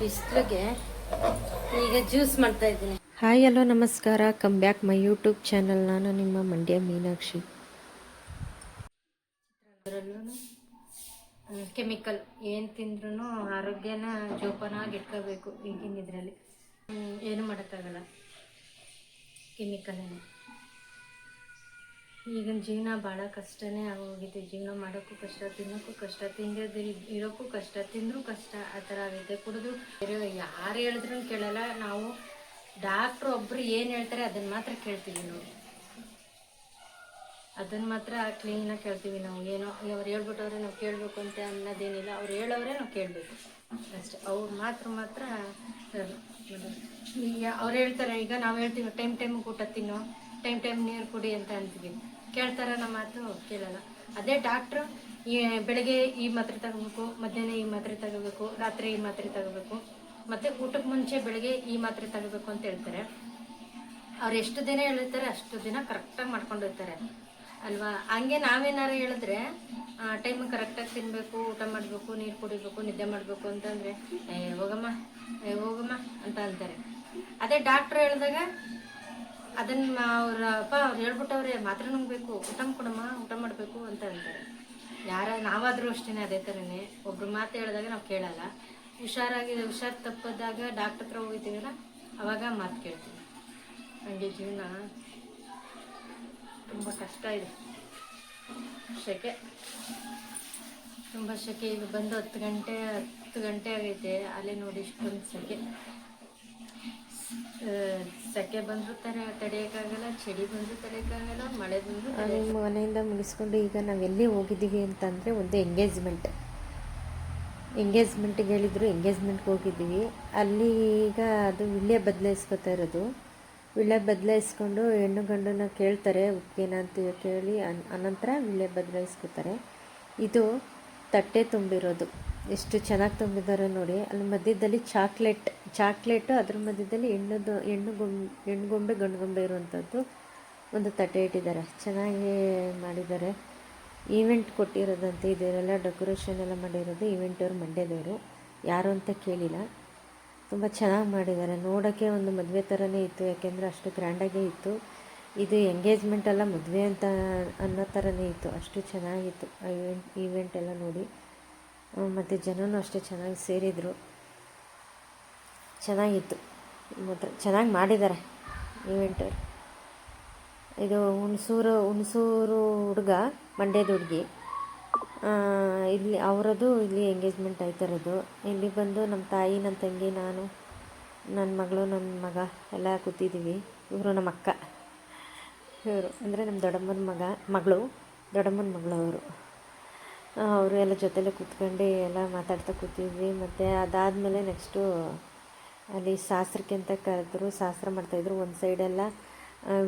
ಬಿಸಿಲಿಗೆ ಈಗ ಜ್ಯೂಸ್ ಮಾಡ್ತಾ ಇದ್ದೀನಿ. ಹಾಯ್ ಹಲೋ ನಮಸ್ಕಾರ, come back my YouTube channel. ನಾನು ನಿಮ್ಮ ಮಂಡ್ಯ ಮೀನಾಕ್ಷಿ. ಅದರಲ್ಲೂ ಕೆಮಿಕಲ್ ಏನು ತಿಂದ್ರೂ ಆರೋಗ್ಯನ ಜೋಪಾನಾಗಿ ಇಟ್ಕೋಬೇಕು. ಈಗಿನ ಇದರಲ್ಲಿ ಏನು ಮಾಡೋಕ್ಕಾಗಲ್ಲ, ಕೆಮಿಕಲ್. ಈಗಿನ ಜೀವನ ಭಾಳ ಕಷ್ಟನೇ ಆಗೋಗಿದೆ. ಜೀವನ ಮಾಡೋಕ್ಕೂ ಕಷ್ಟ, ತಿನ್ನೋಕ್ಕೂ ಕಷ್ಟ, ತಿಂದಿದ್ದು ಇರೋಕ್ಕೂ ಕಷ್ಟ, ತಿಂದರೂ ಕಷ್ಟ. ಆ ಥರ ಆಗಿದೆ. ಕುಡಿದು ಯಾರು ಹೇಳಿದ್ರೂ ಕೇಳಲ್ಲ ನಾವು. ಡಾಕ್ಟ್ರು ಒಬ್ಬರು ಏನು ಹೇಳ್ತಾರೆ ಅದನ್ನು ಮಾತ್ರ ಕೇಳ್ತೀವಿ ನಾವು. ಅದನ್ನು ಮಾತ್ರ ಕ್ಲೀನಾಗಿ ಕೇಳ್ತೀವಿ ನಾವು. ಏನೋ ಅವ್ರು ಹೇಳ್ಬಿಟ್ಟವ್ರೆ ನಾವು ಕೇಳಬೇಕು ಅಂತ ಅನ್ನೋದೇನಿಲ್ಲ. ಅವ್ರು ಹೇಳೋರೆ ನಾವು ಕೇಳಬೇಕು ಅಷ್ಟೇ. ಅವ್ರು ಮಾತ್ರ ಈಗ ಅವ್ರು ಹೇಳ್ತಾರೆ. ಈಗ ನಾವು ಹೇಳ್ತೀವಿ ಟೈಮಿಗೆ ಊಟ ತಿನ್ನು, ಟೈಮ್ ನೀರು ಕುಡಿ ಅಂತ ಅಂತೀವಿ. ಕೇಳ್ತಾರ ನಮ್ಮ ಮಾತು? ಕೇಳಲ್ಲ. ಅದೇ ಡಾಕ್ಟ್ರು ಬೆಳಗ್ಗೆ ಈ ಮಾತ್ರೆ ತಗೋಬೇಕು, ಮಧ್ಯಾಹ್ನ ಈ ಮಾತ್ರೆ ತಗೋಬೇಕು, ರಾತ್ರಿ ಈ ಮಾತ್ರೆ ತಗೋಬೇಕು, ಮತ್ತು ಊಟಕ್ಕೆ ಮುಂಚೆ ಬೆಳಗ್ಗೆ ಈ ಮಾತ್ರೆ ತಗೋಬೇಕು ಅಂತ ಹೇಳ್ತಾರೆ. ಅವ್ರು ಎಷ್ಟು ದಿನ ಹೇಳಿರ್ತಾರೆ ಅಷ್ಟು ದಿನ ಕರೆಕ್ಟಾಗಿ ಮಾಡ್ಕೊಂಡು ಹೋಗ್ತಾರೆ ಅಲ್ವಾ? ಹಂಗೆ ನಾವೇನಾರು ಹೇಳಿದ್ರೆ ಟೈಮಿಗೆ ಕರೆಕ್ಟಾಗಿ ತಿನ್ನಬೇಕು, ಊಟ ಮಾಡಬೇಕು, ನೀರು ಕುಡಿಬೇಕು, ನಿದ್ದೆ ಮಾಡಬೇಕು ಅಂತಂದರೆ ಹೋಗಮ್ಮ ಅಂತ ಅಂತಾರೆ. ಅದೇ ಡಾಕ್ಟ್ರು ಹೇಳಿದಾಗ ಅದನ್ನು ಅವ್ರು ಹೇಳ್ಬಿಟ್ಟವ್ರೆ ಮಾತ್ರೆ ನುಂಗಬೇಕು, ಊಟ ಕೊಡಮ್ಮ, ಊಟ ಮಾಡಬೇಕು ಅಂತ ಅಂತಾರೆ. ನಾವಾದರೂ ಅಷ್ಟೇ ಅದೇ ಥರನೇ. ಒಬ್ರು ಮಾತು ಹೇಳಿದಾಗ ನಾವು ಕೇಳಲ್ಲ. ಹುಷಾರು ತಪ್ಪದಾಗ ಡಾಕ್ಟ್ರ್ ಹತ್ರ ಹೋಗ್ತೀವಲ್ಲ ಅವಾಗ ಮಾತು ಕೇಳ್ತೀವಿ. ಹಂಗೆ ಜೀವನ ತುಂಬ ಕಷ್ಟ ಇದೆ. ತುಂಬ ಸೆಕೆ. ಈಗ ಬಂದು 10 ಗಂಟೆ ಆಗೈತೆ. ಅಲ್ಲೇ ನೋಡಿ ಇಷ್ಟೊಂದು ಸೆಕೆ ಬಂದರೂ ತಡೆಯೋಕ್ಕಾಗಲ್ಲ, ಚಳಿ ಬಂದರೂ ತಡೆಯೋಕ್ಕಾಗಲ್ಲ, ಮಳೆ ಬಂದರೂ. ನಿಮ್ಮ ಮನೆಯಿಂದ ಮುಗಿಸ್ಕೊಂಡು ಈಗ ನಾವೆಲ್ಲಿ ಹೋಗಿದ್ದೀವಿ ಅಂತಂದರೆ ಒಂದು ಎಂಗೇಜ್ಮೆಂಟಿಗೆ ಹೇಳಿದ್ರು. ಎಂಗೇಜ್ಮೆಂಟ್ಗೆ ಹೋಗಿದ್ದೀವಿ. ಅಲ್ಲಿ ಈಗ ಅದು ವಿಳ್ಯ ಬದಲಾಯಿಸ್ಕೊತಾ ಇರೋದು. ವಿಳ್ಯ ಬದಲಾಯಿಸ್ಕೊಂಡು ಹೆಣ್ಣು ಗಂಡನ್ನ ಕೇಳ್ತಾರೆ ಉಪ್ಪಿಗೆನ ಅಂತ ಕೇಳಿ ಅನಂತರ ವಿಳ್ಯ ಬದಲಾಯಿಸ್ಕೊತಾರೆ. ಇದು ತಟ್ಟೆ ತುಂಬಿರೋದು. ಎಷ್ಟು ಚೆನ್ನಾಗಿ ತುಂಬಿದ್ದಾರೆ ನೋಡಿ. ಅಲ್ಲಿ ಮಧ್ಯದಲ್ಲಿ ಚಾಕ್ಲೇಟು, ಅದ್ರ ಮಧ್ಯದಲ್ಲಿ ಹೆಣ್ಣು ಗೊಂಬೆ ಗಂಡು ಗೊಂಬೆ ಇರುವಂಥದ್ದು ಒಂದು ತಟ್ಟೆ ಇಟ್ಟಿದ್ದಾರೆ. ಚೆನ್ನಾಗಿ ಮಾಡಿದ್ದಾರೆ. ಈವೆಂಟ್ ಕೊಟ್ಟಿರೋದಂತೆ. ಇದೆಲ್ಲ ಡೆಕೋರೇಷನ್ ಎಲ್ಲ ಮಾಡಿರೋದು ಈವೆಂಟವ್ರು, ಮಂಡ್ಯದವರು. ಯಾರು ಅಂತ ಕೇಳಿಲ್ಲ. ತುಂಬ ಚೆನ್ನಾಗಿ ಮಾಡಿದ್ದಾರೆ. ನೋಡೋಕ್ಕೆ ಒಂದು ಮದುವೆ ಥರನೇ ಇತ್ತು, ಯಾಕೆಂದರೆ ಅಷ್ಟು ಗ್ರ್ಯಾಂಡಾಗೇ ಇತ್ತು. ಇದು ಎಂಗೇಜ್ಮೆಂಟ್ ಅಲ್ಲ, ಮದುವೆ ಅಂತ ಅನ್ನೋ ಥರನೇ ಇತ್ತು. ಅಷ್ಟು ಚೆನ್ನಾಗಿತ್ತು ಆ ಈವೆಂಟ್ ಎಲ್ಲ ನೋಡಿ. ಮತ್ತು ಜನನೂ ಅಷ್ಟೇ ಚೆನ್ನಾಗಿ ಸೇರಿದರು. ಚೆನ್ನಾಗಿತ್ತು. ಮಾತ್ರ ಚೆನ್ನಾಗಿ ಮಾಡಿದ್ದಾರೆ ಈವೆಂಟವ್ರು. ಇದು ಹುಣಸೂರು ಹುಡುಗ, ಮಂಡ್ಯದ ಹುಡುಗಿ. ಇಲ್ಲಿ ಎಂಗೇಜ್ಮೆಂಟ್ ಆಯ್ತಿರೋದು. ಇಲ್ಲಿ ಬಂದು ನಮ್ಮ ತಾಯಿ, ನನ್ನ ತಂಗಿ, ನಾನು, ನನ್ನ ಮಗಳು, ನನ್ನ ಮಗ ಎಲ್ಲ ಕೂತಿದ್ದೀವಿ. ಇವರು ನಮ್ಮ ಅಕ್ಕ. ಇವರು ಅಂದರೆ ನಮ್ಮ ದೊಡ್ಡಮ್ಮನ ಮಗಳು ಅವರು ಎಲ್ಲ ಜೊತೆಲೇ ಕೂತ್ಕೊಂಡು ಎಲ್ಲ ಮಾತಾಡ್ತಾ ಕೂತಿದ್ವಿ. ಮತ್ತು ಅದಾದಮೇಲೆ ನೆಕ್ಸ್ಟು ಅಲ್ಲಿ ಶಾಸ್ತ್ರಕ್ಕೆ ಅಂತ ಕರೆದ್ರು. ಶಾಸ್ತ್ರ ಮಾಡ್ತಾಯಿದ್ರು. ಒಂದು ಸೈಡೆಲ್ಲ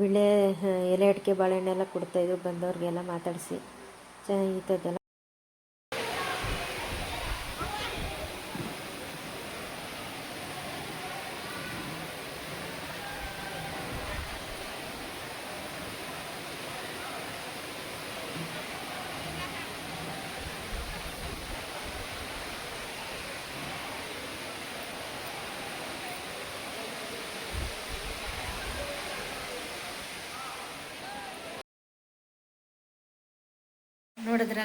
ವಿಳ್ಯ ಎಲೆ, ಅಡಿಕೆ, ಬಾಳೆಹಣ್ಣೆಲ್ಲ ಕೊಡ್ತಾಯಿದ್ರು ಬಂದವ್ರಿಗೆಲ್ಲ ಮಾತಾಡಿಸಿ. ಚೆನ್ನಾಗಿತ್ತದೆಲ್ಲ. ನೋಡಿದ್ರೆ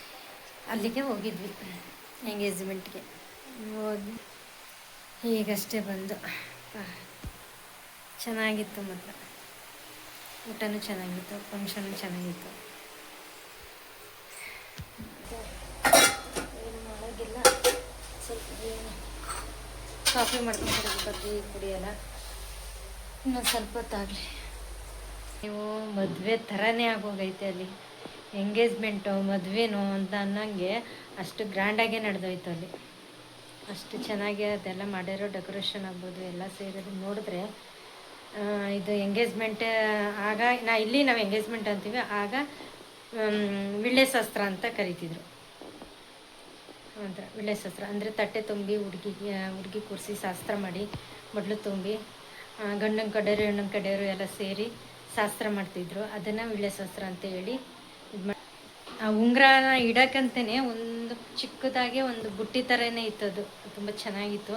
ಅಲ್ಲಿಗೆ ಹೋಗಿದ್ವಿ ಎಂಗೇಜ್ಮೆಂಟ್ಗೆ. ಹೋಗಿ ಈಗಷ್ಟೇ ಬಂದು. ಚೆನ್ನಾಗಿತ್ತು. ಮತ್ತು ಊಟನೂ ಚೆನ್ನಾಗಿತ್ತು, ಫಂಕ್ಷನು ಚೆನ್ನಾಗಿತ್ತು. ಏನು ಮಾಡೋಂಗಿಲ್ಲ. ಸ್ವಲ್ಪ ಕಾಫಿ ಮಾಡ್ಕೊಂಡು ಬಜ್ಜಿ ಕುಡಿಯೋಲ್ಲ. ಇನ್ನೊಂದು ಸ್ವಲ್ಪ ಹೊತ್ತಾಗಲಿ. ನೀವು ಮದುವೆ ಥರನೇ ಆಗೋಗೈತೆ ಅಲ್ಲಿ. ಎಂಗೇಜ್ಮೆಂಟು ಮದುವೆನೋ ಅಂತ ಅನ್ನೋಂಗೆ ಅಷ್ಟು ಗ್ರ್ಯಾಂಡಾಗೇ ನಡೆದೋಯ್ತು ಅಲ್ಲಿ. ಅಷ್ಟು ಚೆನ್ನಾಗಿ ಅದೆಲ್ಲ ಮಾಡಿರೋ ಡೆಕೋರೇಷನ್ ಆಗ್ಬೋದು ಎಲ್ಲ ಸೇರೋದು ನೋಡಿದ್ರೆ. ಇದು ಎಂಗೇಜ್ಮೆಂಟ್ ಆಗ ನಾವು ಎಂಗೇಜ್ಮೆಂಟ್ ಅಂತೀವಿ. ಆಗ ವಿಳ್ಯ ಶಾಸ್ತ್ರ ಅಂತ ಕರಿತಿದ್ರು. ಒಂಥರ ವಿಳ್ಯ ಶಾಸ್ತ್ರ ಅಂದರೆ ತಟ್ಟೆ ತುಂಬಿ ಹುಡುಗಿ ಕೂರಿಸಿ ಶಾಸ್ತ್ರ ಮಾಡಿ, ಮೊದಲು ತುಂಬಿ ಗಂಡನ ಕಡೆಯವರು ಹೆಣ್ಣಿನ ಕಡೆಯವರು ಎಲ್ಲ ಸೇರಿ ಶಾಸ್ತ್ರ ಮಾಡ್ತಿದ್ರು. ಅದನ್ನು ವಿಳ್ಯ ಶಾಸ್ತ್ರ ಅಂತ ಹೇಳಿ. ಆ ಉಂಗುರನ ಇಡೋಕ್ಕಂತಲೇ ಒಂದು ಚಿಕ್ಕದಾಗೆ ಒಂದು ಬುಟ್ಟಿ ಥರನೇ ಇತ್ತು, ಅದು ತುಂಬ ಚೆನ್ನಾಗಿತ್ತು.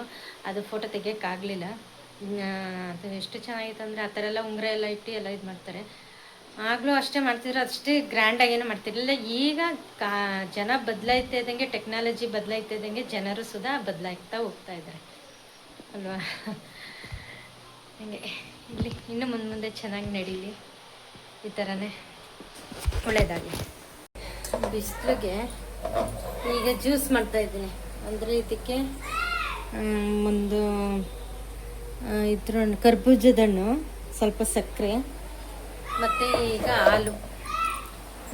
ಅದು ಫೋಟೋ ತೆಗಿಯೋಕ್ಕಾಗಲಿಲ್ಲ. ಅದು ಎಷ್ಟು ಚೆನ್ನಾಗಿತ್ತು ಅಂದರೆ ಆ ಥರ ಎಲ್ಲ ಉಂಗುರ ಎಲ್ಲ ಇಟ್ಟು ಎಲ್ಲ ಇದು ಮಾಡ್ತಾರೆ. ಆಗಲೂ ಅಷ್ಟೇ ಮಾಡ್ತಿದ್ರು, ಅಷ್ಟೇ ಗ್ರ್ಯಾಂಡಾಗೇನೂ ಮಾಡ್ತಿರಲಿಲ್ಲ. ಈಗ ಜನ ಬದಲಾಯ್ತಾ ಇದ್ದಂಗೆ, ಟೆಕ್ನಾಲಜಿ ಬದಲಾಯ್ತಾ ಇದ್ದಂಗೆ ಜನರು ಸುಧಾ ಬದಲಾಗ್ತಾ ಹೋಗ್ತಾ ಇದ್ದಾರೆ ಅಲ್ವಾ. ಹಂಗೆ ಇಲ್ಲಿ ಇನ್ನು ಮುಂದೆ ಚೆನ್ನಾಗಿ ನಡೀಲಿ, ಈ ಥರನೇ ಒಳ್ಳೆಯದಾಗಲಿ. ಬಿಸಿಲಿಗೆ ಈಗ ಜ್ಯೂಸ್ ಮಾಡ್ತಾಯಿದ್ದೀನಿ. ಅಂದರೆ ಇದಕ್ಕೆ ಒಂದು ಇದ್ರ ಕರ್ಬೂಜದ ಹಣ್ಣು, ಸ್ವಲ್ಪ ಸಕ್ಕರೆ ಮತ್ತು ಈಗ ಹಾಲು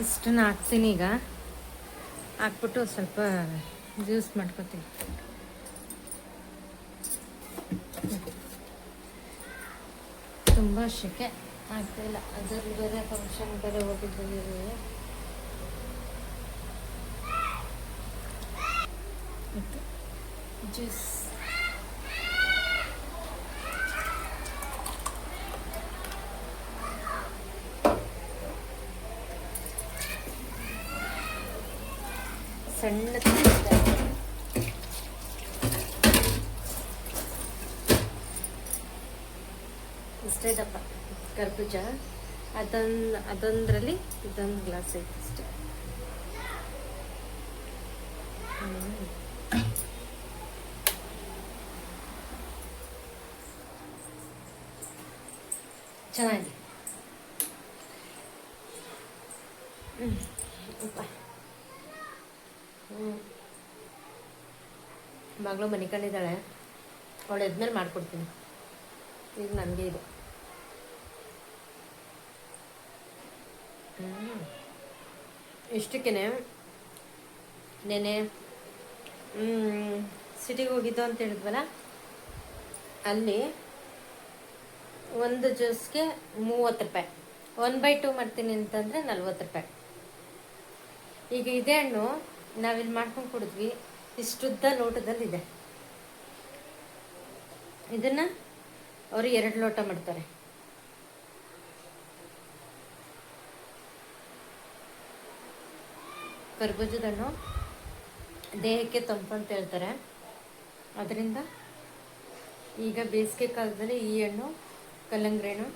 ಇಷ್ಟನ್ನು ಹಾಕ್ತೀನಿ. ಈಗ ಹಾಕ್ಬಿಟ್ಟು ಸ್ವಲ್ಪ ಜ್ಯೂಸ್ ಮಾಡ್ಕೊತೀನಿ. ತುಂಬ ಶೆಕೆ ಆಗ್ತಾಯಿಲ್ಲ, ಅದರಲ್ಲಿ ಬೇರೆ ಫಂಕ್ಷನ್ ಬೇರೆ ಹೋಗಿದ್ದೀವಿ. ಜ್ಯೂಸ್ ಸಣ್ಣ ಇಷ್ಟೇ ದಪ್ಪ ಕರ್ಬೂಜ, ಅದೊಂದರಲ್ಲಿ ಇದೊಂದು ಗ್ಲಾಸ್ ಐತೆ ಅಷ್ಟೇ. ಚೆನ್ನಾಗಿ ಮಗಳು ಮನೆ ಕಂಡಿದ್ದಾಳೆ, ಅವಳು ಎದ್ಮೇಲೆ ಮಾಡ್ಕೊಡ್ತೀನಿ. ಈಗ ನನಗೆ ಇದು ಇಷ್ಟಕ್ಕೇ ನೆನೆ ಸಿಟಿಗೆ ಹೋಗಿದ್ದು ಅಂತ ಹೇಳಿದ್ವಲ್ಲ, ಅಲ್ಲಿ ಒಂದು ಜ್ಯೂಸ್ಗೆ 30 ರೂಪಾಯಿ, 1/2 ಮಾಡ್ತೀನಿ ಅಂತಂದರೆ 40 ರೂಪಾಯಿ. ಈಗ ಇದೇ ಹಣ್ಣು ನಾವಿಲ್ಲಿ ಮಾಡ್ಕೊಂಡು ಕುಡಿದ್ವಿ, ಇಷ್ಟುದ್ದ ಲೋಟದಲ್ಲಿದೆ. ಇದನ್ನು ಅವರು 2 ಲೋಟ ಮಾಡ್ತಾರೆ. ಕರ್ಬೂಜದ ಹಣ್ಣು ದೇಹಕ್ಕೆ ತಂಪು ಅಂತ ಹೇಳ್ತಾರೆ. ಅದರಿಂದ ಈಗ ಬೇಸಿಗೆ ಕಾಲದಲ್ಲಿ ಈ ಹಣ್ಣು, ಕಲ್ಲಂಗಡಿ ಹಣ್ಣು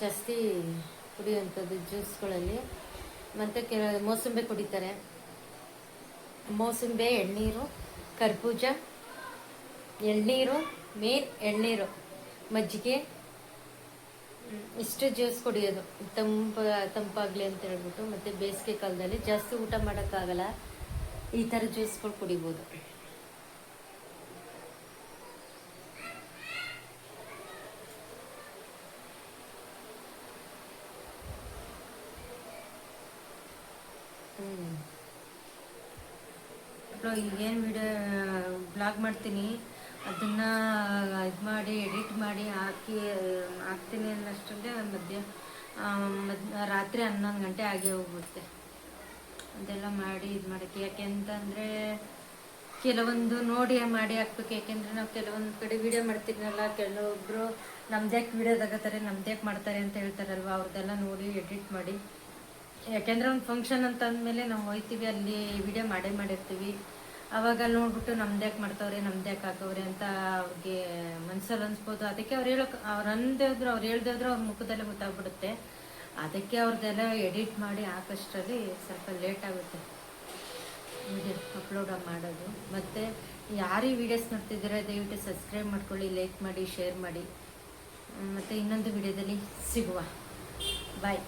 ಜಾಸ್ತಿ ಕುಡಿಯುವಂಥದ್ದು ಜ್ಯೂಸ್ಗಳಲ್ಲಿ. ಮತ್ತು ಮೋಸಂಬಿ ಕುಡಿತಾರೆ. ಮೋಸಂಬಿ, ಎಳ್ನೀರು, ಕರ್ಬೂಜ, ಎಳ್ನೀರು, ಮೇನ್ ಎಳ್ನೀರು, ಮಜ್ಜಿಗೆ, ಇಷ್ಟು ಜ್ಯೂಸ್ ಕುಡಿಯೋದು ತಂಪಾಗಲಿ ಅಂತ ಹೇಳ್ಬಿಟ್ಟು. ಮತ್ತು ಬೇಸಿಗೆ ಕಾಲದಲ್ಲಿ ಜಾಸ್ತಿ ಊಟ ಮಾಡೋಕ್ಕಾಗಲ್ಲ, ಈ ಥರ ಜ್ಯೂಸ್ಗಳು ಕುಡಿಬೋದು. ಈಗೇನು ಬ್ಲಾಗ್ ಮಾಡ್ತೀನಿ ಅದನ್ನು ಇದು ಮಾಡಿ ಎಡಿಟ್ ಮಾಡಿ ಹಾಕ್ತೀನಿ ಅನ್ನೋಷ್ಟರಲ್ಲಿ ರಾತ್ರಿ 11 ಗಂಟೆ ಆಗೇ ಹೋಗುತ್ತೆ. ಅದೆಲ್ಲ ಮಾಡಿ ಇದು ಮಾಡೋಕ್ಕೆ. ಯಾಕೆಂತಂದರೆ ಕೆಲವೊಂದು ನೋಡಿ ಮಾಡಿ ಹಾಕ್ಬೇಕು. ಯಾಕೆಂದರೆ ನಾವು ಕೆಲವೊಂದು ಕಡೆ ವೀಡಿಯೋ ಮಾಡ್ತೀನಲ್ಲ, ಕೆಲವೊಬ್ಬರು ನಮ್ದ್ಯಾಕೆ ವೀಡಿಯೋ ತಗೋತಾರೆ, ನಮ್ದ್ಯಾಕೆ ಮಾಡ್ತಾರೆ ಅಂತ ಹೇಳ್ತಾರಲ್ವ, ಅವ್ರದ್ದೆಲ್ಲ ನೋಡಿ ಎಡಿಟ್ ಮಾಡಿ. ಯಾಕೆಂದರೆ ಒಂದು ಫಂಕ್ಷನ್ ಅಂತ ಅಂದಮೇಲೆ ನಾವು ಹೋಗ್ತೀವಿ, ಅಲ್ಲಿ ವಿಡಿಯೋ ಮಾಡಿರ್ತೀವಿ. ಅವಾಗ ಅಲ್ಲಿ ನೋಡ್ಬಿಟ್ಟು ನಮ್ದ್ಯಾಕೆ ಮಾಡ್ತಾವ್ರೆ, ನಮ್ದ್ಯಾಕೆ ಹಾಕವ್ರೆ ಅಂತ ಅವ್ರಿಗೆ ಮನ್ಸಲ್ಲಿ ಅನ್ಸ್ಬೋದು. ಅದಕ್ಕೆ ಅವ್ರು ಹೇಳ್ದೇ ಇದ್ರು ಅವ್ರ ಮುಖದಲ್ಲೇ ಗೊತ್ತಾಗ್ಬಿಡುತ್ತೆ. ಅದಕ್ಕೆ ಅವ್ರದ್ದೆಲ್ಲ ಎಡಿಟ್ ಮಾಡಿ ಹಾಕೋಷ್ಟರಲ್ಲಿ ಸ್ವಲ್ಪ ಲೇಟ್ ಆಗುತ್ತೆ ವಿಡಿಯೋ ಅಪ್ಲೋಡ್ ಮಾಡೋದು. ಮತ್ತು ಯಾರು ಈ ವಿಡಿಯೋಸ್ ನೋಡ್ತಿದ್ದೀರಾ ದಯವಿಟ್ಟು ಸಬ್ಸ್ಕ್ರೈಬ್ ಮಾಡ್ಕೊಳ್ಳಿ, ಲೈಕ್ ಮಾಡಿ, ಶೇರ್ ಮಾಡಿ. ಮತ್ತು ಇನ್ನೊಂದು ವಿಡಿಯೋದಲ್ಲಿ ಸಿಗುವ. ಬಾಯ್.